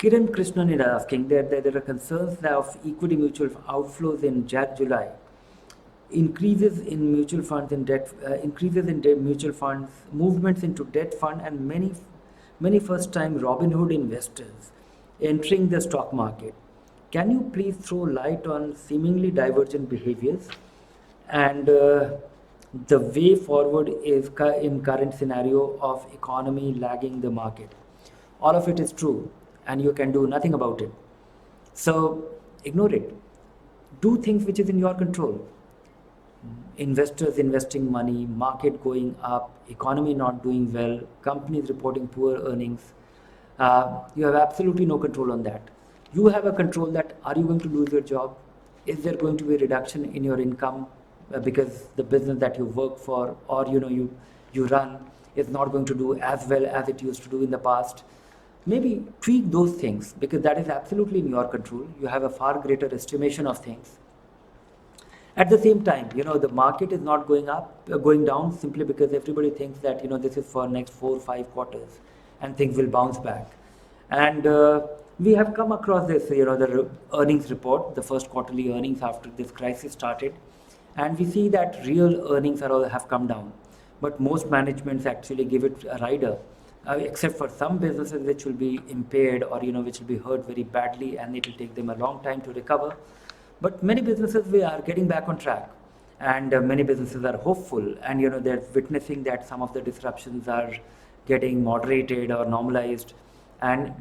Kiran Krishnan is asking that there are concerns of equity mutual outflows in July, increases in mutual funds and debt, increases in mutual funds, movements into debt fund, and many first-time Robinhood investors entering the stock market. Can you please throw light on seemingly divergent behaviors and the way forward is in current scenario of economy lagging the market? All of it is true, and you can do nothing about it. So ignore it. Do things which is in your control. Investors investing money, market going up, economy not doing well, companies reporting poor earnings. You have absolutely no control on that. You have a control that are you going to lose your job? Is there going to be a reduction in your income because the business that you work for or you run is not going to do as well as it used to do in the past? Maybe tweak those things because that is absolutely in your control. You have a far greater estimation of things. At the same time, the market is not going down simply because everybody thinks that, this is for next 4 or 5 quarters and things will bounce back. And we have come across this, the earnings report, the first quarterly earnings after this crisis started. And we see that real earnings have come down. But most managements actually give it a rider, except for some businesses which will be impaired or, which will be hurt very badly and it will take them a long time to recover. But many businesses we are getting back on track, and many businesses are hopeful, and they're witnessing that some of the disruptions are getting moderated or normalized, and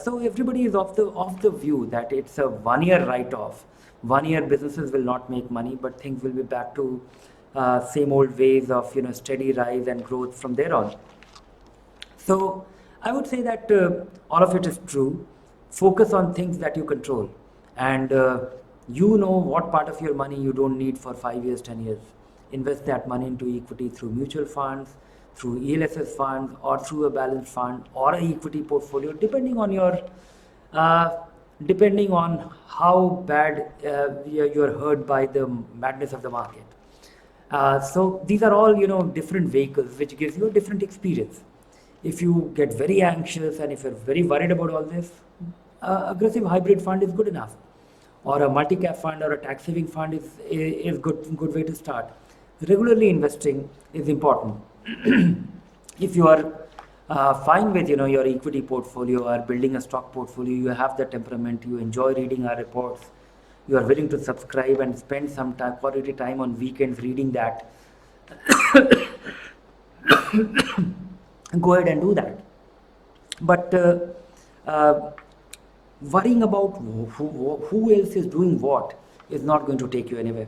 so everybody is of the view that it's a 1-year write-off. 1 year businesses will not make money, but things will be back to same old ways of steady rise and growth from there on. So I would say that all of it is true. Focus on things that you control, and what part of your money you don't need for 5 years, 10 years. Invest that money into equity through mutual funds, through ELSS funds, or through a balanced fund or an equity portfolio, depending on how bad you're hurt by the madness of the market. So these are all different vehicles which gives you a different experience. If you get very anxious and if you're very worried about all this, aggressive hybrid fund is good enough, or a multi-cap fund or a tax-saving fund is good way to start. Regularly investing is important. If you are fine with your equity portfolio or building a stock portfolio, you have the temperament, you enjoy reading our reports, you are willing to subscribe and spend some quality time on weekends reading that, go ahead and do that. But worrying about who else is doing what is not going to take you anywhere.